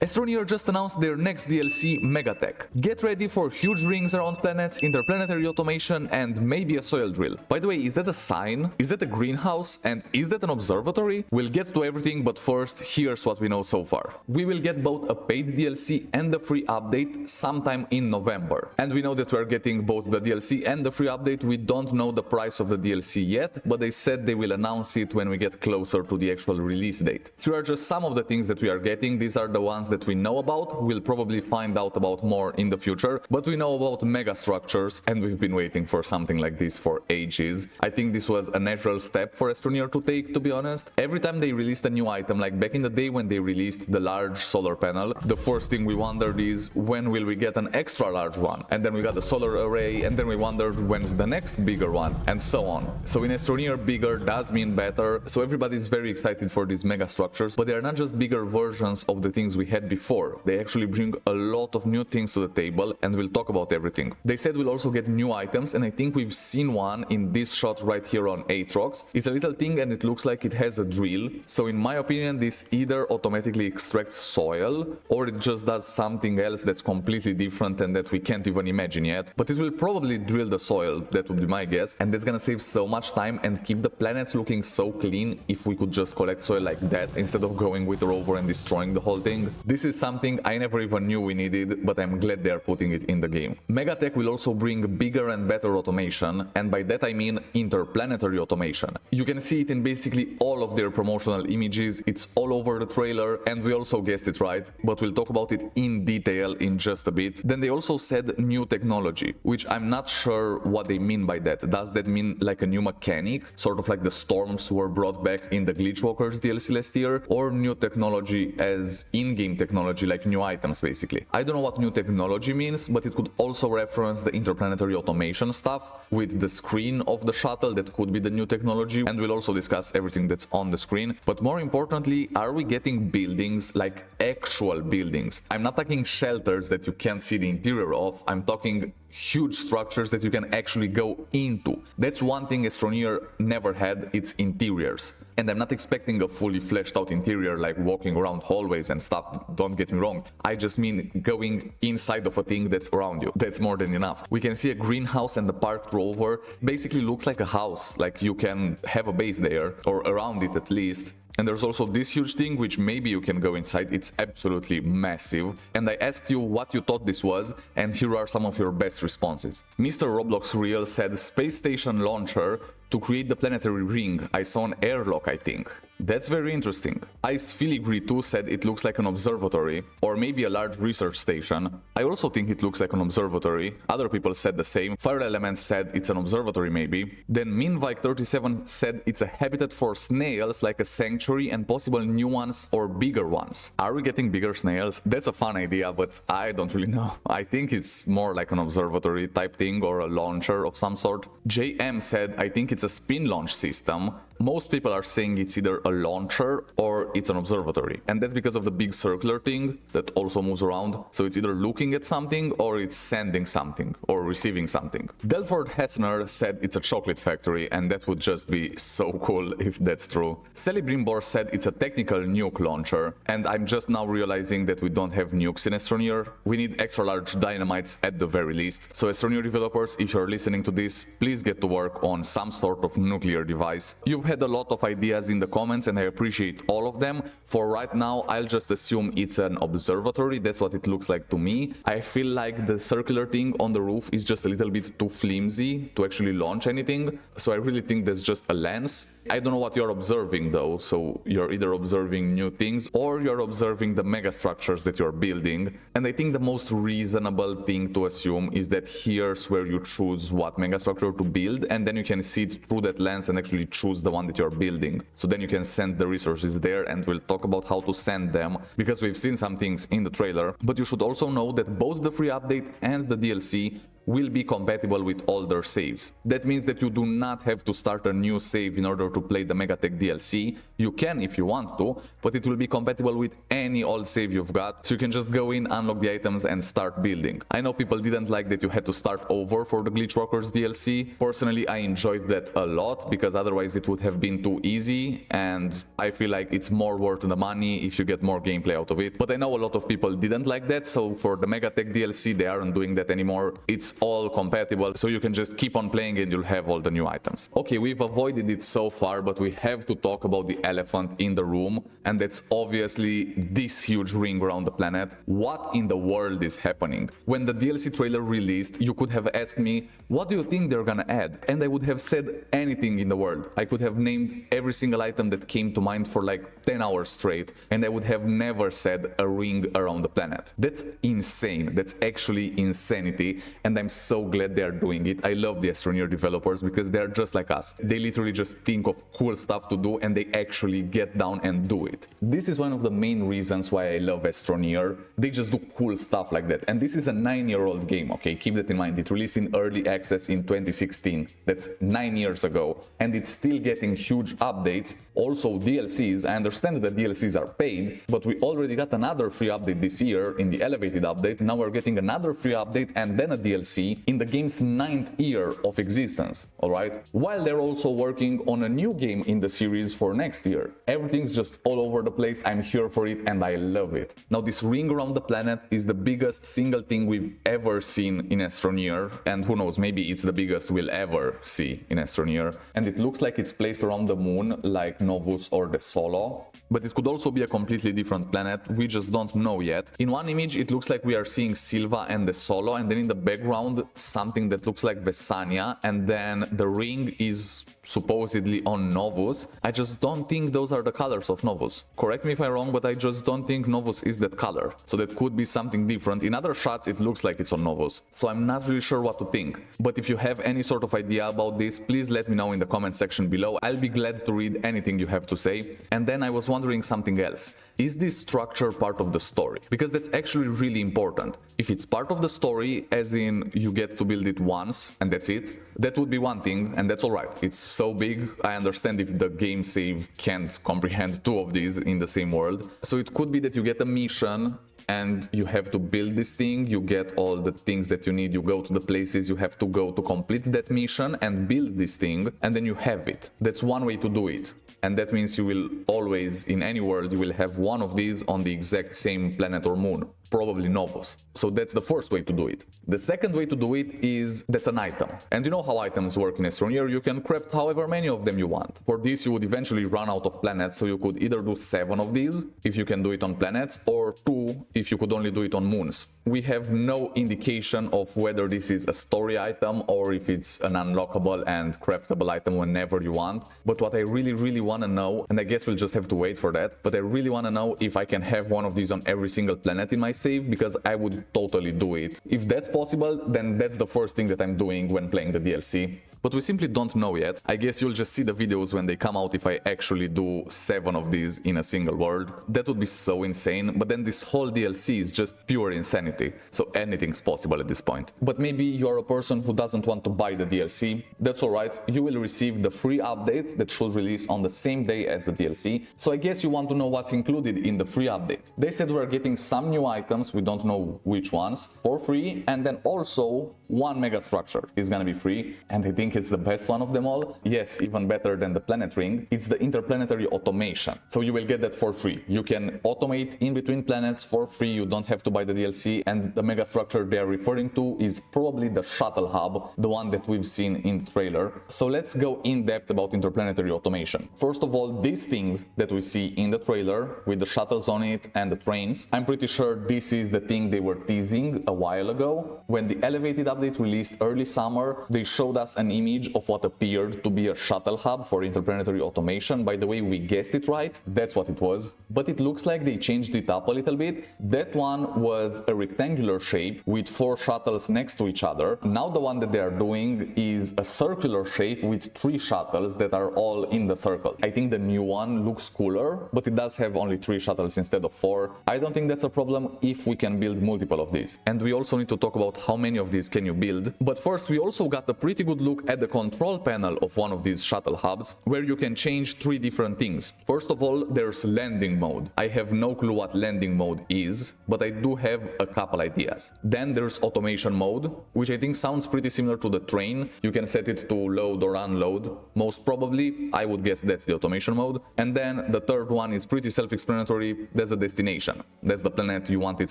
Astroneer just announced their next DLC, Megatech. Get ready for huge rings around planets, interplanetary automation, and maybe a soil drill. By the way, is that a sign? Is that a greenhouse? And is that an observatory? We'll get to everything, but first, here's what we know so far. We will get both a paid DLC and the free update sometime in November. And we know that we're getting both the DLC and the free update. We don't know the price of the DLC yet, but they said they will announce it when we get closer to the actual release date. Here are just some of the things that we are getting. These are the ones that we know about. We'll probably find out about more in the future, but we know about mega structures, and we've been waiting for something like this for ages. I think this was a natural step for Astroneer to take, to be honest. Every time they released a new item, like back in the day when they released the large solar panel, the first thing we wondered is, when will we get an extra large one? And then we got the solar array, and then we wondered, when's the next bigger one? And so on. So in Astroneer, bigger does mean better, so everybody's very excited for these mega structures, but they are not just bigger versions of the things we had before. They actually bring a lot of new things to the table, and we'll talk about everything. They said we'll also get new items, and I think we've seen one in this shot right here on Aatrox. It's a little thing and it looks like it has a drill, so in my opinion this either automatically extracts soil or it just does something else that's completely different and that we can't even imagine yet, but it will probably drill the soil, that would be my guess, and that's gonna save so much time and keep the planets looking so clean if we could just collect soil like that instead of going with the rover and destroying the whole thing. This is something I never even knew we needed, but I'm glad they are putting it in the game. Megatech will also bring bigger and better automation, and by that I mean interplanetary automation. You can see it in basically all of their promotional images, it's all over the trailer, and we also guessed it right, but we'll talk about it in detail in just a bit. Then they also said new technology, which I'm not sure what they mean by that. Does that mean like a new mechanic, sort of like the storms were brought back in the Glitchwalkers DLC last year, or new technology as in-game technology, like new items basically? I don't know what new technology means, but it could also reference the interplanetary automation stuff with the screen of the shuttle. That could be the new technology, and we'll also discuss everything that's on the screen. But more importantly, are we getting buildings, like actual buildings? I'm not talking shelters that you can't see the interior of, I'm talking huge structures that you can actually go into. That's one thing Astroneer never had, its interiors. And I'm not expecting a fully fleshed out interior like walking around hallways and stuff, don't get me wrong. I just mean going inside of a thing that's around you. That's more than enough. We can see a greenhouse and the parked rover. Basically looks like a house, like you can have a base there, or around it at least. And there's also this huge thing which maybe you can go inside. It's absolutely massive. And I asked you what you thought this was, and here are some of your best responses. Mr. Roblox Real said space station launcher to create the planetary ring. I saw an airlock, I think. That's very interesting. Iced Filigree 2 said it looks like an observatory, or maybe a large research station. I also think it looks like an observatory. Other people said the same. Fire Elements said it's an observatory maybe. Then Minvike37 said it's a habitat for snails, like a sanctuary, and possible new ones or bigger ones. Are we getting bigger snails? That's a fun idea, but I don't really know. I think it's more like an observatory type thing or a launcher of some sort. JM said I think it's a spin launch system. Most people are saying it's either a launcher or it's an observatory. And that's because of the big circular thing that also moves around. So it's either looking at something or it's sending something or receiving something. Delford Hessner said it's a chocolate factory, and that would just be so cool if that's true. Sally Brimbor said it's a technical nuke launcher. And I'm just now realizing that we don't have nukes in Astroneer. We need extra large dynamites at the very least. So Astroneer developers, if you're listening to this, please get to work on some sort of nuclear device. You've had a lot of ideas in the comments and I appreciate all of them. For right now, I'll just assume it's an observatory. That's what it looks like to me. I feel like the circular thing on the roof is just a little bit too flimsy to actually launch anything. So I really think that's just a lens. I don't know what you're observing though. So you're either observing new things or you're observing the mega structures that you're building. And I think the most reasonable thing to assume is that here's where you choose what mega structure to build, and then you can see it through that lens and actually choose the one that you're building. So then you can send the resources there, and we'll talk about how to send them because we've seen some things in the trailer. But you should also know that both the free update and the DLC will be compatible with older saves. That means that you do not have to start a new save in order to play the Megatech DLC. You can if you want to, but it will be compatible with any old save you've got, so you can just go in, unlock the items and start building. I know people didn't like that you had to start over for the Glitch Workers DLC. Personally, I enjoyed that a lot because otherwise it would have been too easy, and I feel like it's more worth the money if you get more gameplay out of it. But I know a lot of people didn't like that, so for the Megatech DLC they aren't doing that anymore. It's all compatible, so you can just keep on playing and you'll have all the new items. Okay, we've avoided it so far, but we have to talk about the elephant in the room, and that's obviously this huge ring around the planet. What in the world is happening? When the DLC trailer released, you could have asked me, what do you think they're gonna add? And I would have said anything in the world. I could have named every single item that came to mind for like 10 hours straight, and I would have never said a ring around the planet. That's insane. That's actually insanity, and I'm so glad they're doing it. I love the Astroneer developers because they're just like us. They literally just think of cool stuff to do and they actually get down and do it. This is one of the main reasons why I love Astroneer. They just do cool stuff like that. And this is a 9-year-old game, okay? Keep that in mind. It released in early access in 2016. That's 9 years ago. And it's still getting huge updates. Also DLCs. I understand that the DLCs are paid, but we already got another free update this year in the elevated update. Now we're getting another free update and then a DLC in the game's 9th year of existence, alright? While they're also working on a new game in the series for next year. Everything's just all over the place. I'm here for it and I love it. Now this ring around the planet is the biggest single thing we've ever seen in Astroneer, and who knows, maybe it's the biggest we'll ever see in Astroneer. And it looks like it's placed around the moon like Novus or the Solo, but it could also be a completely different planet. We just don't know yet. In one image it looks like we are seeing Silva and the Solo, and then in the background something that looks like Vesania, and then the ring is supposedly on Novus. I just don't think those are the colors of Novus. Correct me if I'm wrong, but I just don't think Novus is that color. So that could be something different. In other shots it looks like it's on Novus. So I'm not really sure what to think. But if you have any sort of idea about this, please let me know in the comment section below. I'll be glad to read anything you have to say. And then I was wondering something else. Is this structure part of the story? Because that's actually really important. If it's part of the story, as in you get to build it once and that's it, that would be one thing, and that's alright. It's so big, I understand if the game save can't comprehend two of these in the same world. So it could be that you get a mission and you have to build this thing, you get all the things that you need, you go to the places you have to go to complete that mission and build this thing, and then you have it. That's one way to do it. And that means you will always, in any world, you will have one of these on the exact same planet or moon. Probably Novus. So that's the first way to do it. The second way to do it is that's an item. And you know how items work in Astroneer, you can craft however many of them you want. For this you would eventually run out of planets, so you could either do 7 of these, if you can do it on planets, or 2 if you could only do it on moons. We have no indication of whether this is a story item or if it's an unlockable and craftable item whenever you want. But what I really want to know, and I guess we'll just have to wait for that, but I really want to know if I can have one of these on every single planet in my save, because I would totally do it. If that's possible, then that's the first thing that I'm doing when playing the DLC. But we simply don't know yet. I guess you'll just see the videos when they come out if I actually do 7 of these in a single world. That would be so insane, but then this whole DLC is just pure insanity. So anything's possible at this point. But maybe you're a person who doesn't want to buy the DLC. That's alright, you will receive the free update that should release on the same day as the DLC. So I guess you want to know what's included in the free update. They said we're getting some new items, we don't know which ones, for free, and then also one mega structure is gonna be free, and I think it's the best one of them all. Yes, even better than the planet ring. It's the Interplanetary automation. So you will get that for free. You can automate in between planets for free, you don't have to buy the DLC, and the mega structure they are referring to is probably the shuttle hub, the one that we've seen in the trailer. So let's go in depth about Interplanetary automation. First of all, this thing that we see in the trailer with the shuttles on it and the trains, I'm pretty sure this is the thing they were teasing a while ago. When the elevated update released early summer, they showed us an image of what appeared to be a shuttle hub for interplanetary automation. By the way, we guessed it right, that's what it was. But it looks like they changed it up a little bit. That one was a rectangular shape with 4 shuttles next to each other. Now the one that they are doing is a circular shape with 3 shuttles that are all in the circle. I think the new one looks cooler, but it does have only 3 shuttles instead of 4. I don't think that's a problem if we can build multiple of these. And we also need to talk about how many of these can you build. But first, we also got a pretty good look at the control panel of one of these shuttle hubs, where you can change 3 different things. First of all, there's landing mode. I have no clue what landing mode is, but I do have a couple ideas. Then there's automation mode, which I think sounds pretty similar to the train. You can set it to load or unload. Most probably, I would guess that's the automation mode. And then the third one is pretty self-explanatory. That's the destination. That's the planet you want it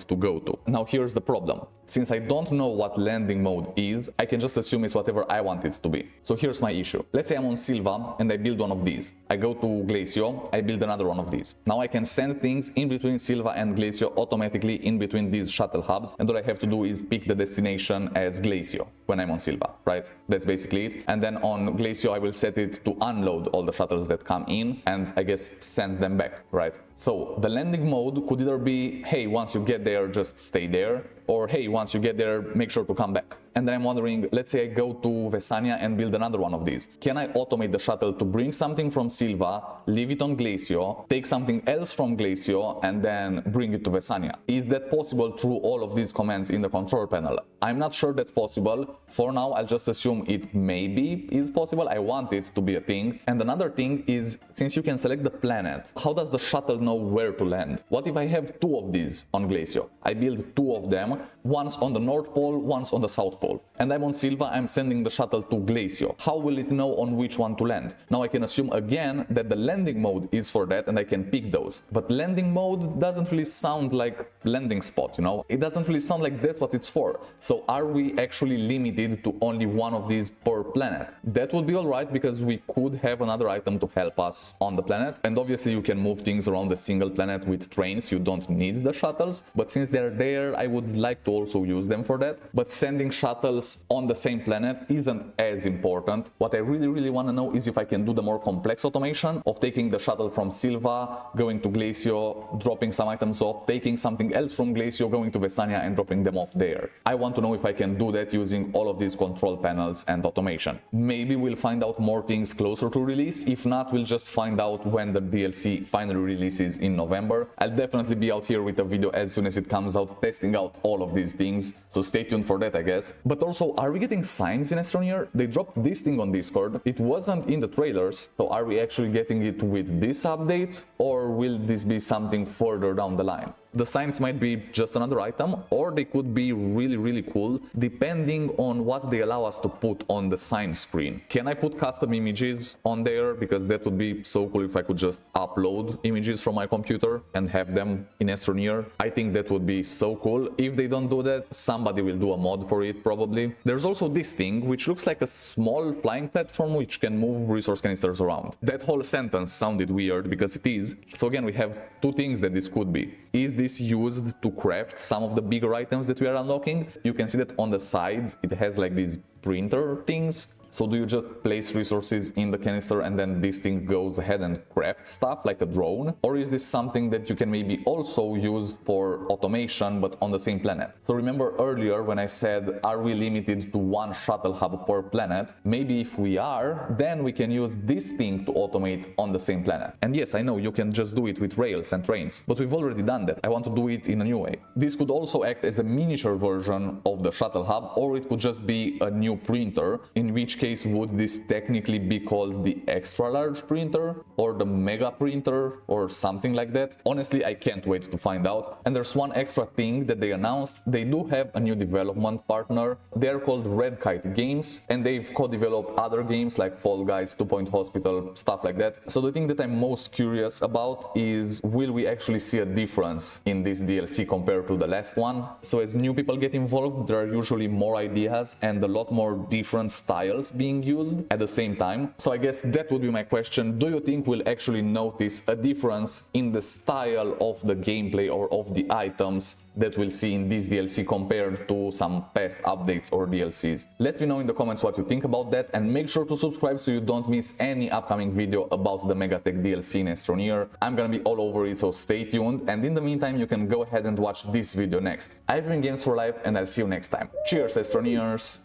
to go to. Now here's the problem. Since I don't know what landing mode is, I can just assume it's whatever I want it to be. So here's my issue. Let's say I'm on Silva and I build one of these. I go to Glacio, I build another one of these. Now I can send things in between Silva and Glacio automatically in between these shuttle hubs, and all I have to do is pick the destination as Glacio when I'm on Silva, right? That's basically it. And then on Glacio I will set it to unload all the shuttles that come in and I guess send them back, right? So the landing mode could either be, hey, once you get there, just stay there, or hey, once you get there, make sure to come back. And then I'm wondering, let's say I go to Vesania and build another one of these. Can I automate the shuttle to bring something from Silva, leave it on Glacio, take something else from Glacio, and then bring it to Vesania? Is that possible through all of these commands in the control panel? I'm not sure that's possible. For now, I'll just assume it maybe is possible. I want it to be a thing. And another thing is, since you can select the planet, how does the shuttle know where to land? What if I have 2 of these on Glacio? I build 2 of them, once on the North Pole, once on the South Pole. And I'm on Silva, I'm sending the shuttle to Glacio. How will it know on which one to land? Now I can assume again that the landing mode is for that and I can pick those. But landing mode doesn't really sound like landing spot, you know? It doesn't really sound like that's what it's for. So are we actually limited to only one of these per planet? That would be alright, because we could have another item to help us on the planet. And obviously you can move things around the single planet with trains, you don't need the shuttles. But since they're there, I would like to also use them for that. But sending shuttles on the same planet isn't as important. What I really want to know is if I can do the more complex automation of taking the shuttle from Silva, going to Glacio, dropping some items off, taking something else from Glacio, going to Vesania and dropping them off there. I want to know if I can do that using all of these control panels and automation. Maybe we'll find out more things closer to release. If not, we'll just find out when the DLC finally releases in November. I'll definitely be out here with a video as soon as it comes out, testing out all of these things. So stay tuned for that, I guess. But also, are we getting signs in Astroneer? They dropped this thing on Discord. It wasn't in the trailers. So are we actually getting it with this update? Or will this be something further down the line? The signs might be just another item, or they could be really cool, depending on what they allow us to put on the sign screen. Can I put custom images on there? Because that would be so cool if I could just upload images from my computer and have them in Astroneer. I think that would be so cool. If they don't do that, somebody will do a mod for it, probably. There's also this thing, which looks like a small flying platform which can move resource canisters around. That whole sentence sounded weird, because it is. So again, we have 2 things that this could be. Is this used to craft some of the bigger items that we are unlocking? You can see that on the sides it has like these printer things. So do you just place resources in the canister and then this thing goes ahead and crafts stuff like a drone? Or is this something that you can maybe also use for automation but on the same planet? So remember earlier when I said, are we limited to 1 shuttle hub per planet? Maybe if we are, then we can use this thing to automate on the same planet. And yes, I know you can just do it with rails and trains, but we've already done that. I want to do it in a new way. This could also act as a miniature version of the shuttle hub, or it could just be a new printer, in which case would this technically be called the extra large printer or the mega printer or something like that? Honestly, I can't wait to find out. And there's one extra thing that they announced. They do have a new development partner. They're called Red Kite Games, and they've co-developed other games like Fall Guys, 2 Point Hospital, stuff like that. So the thing that I'm most curious about is, will we actually see a difference in this DLC compared to the last one? So as new people get involved, there are usually more ideas and a lot more different styles else being used at the same time. So I guess that would be my question. Do you think we'll actually notice a difference in the style of the gameplay or of the items that we'll see in this DLC compared to some past updates or DLCs? Let me know in the comments what you think about that, and make sure to subscribe so you don't miss any upcoming video about the Megatech DLC in Astroneer. I'm gonna be all over it, so stay tuned, and in the meantime you can go ahead and watch this video next. I've been Games for Life, and I'll see you next time. Cheers, Astroneers!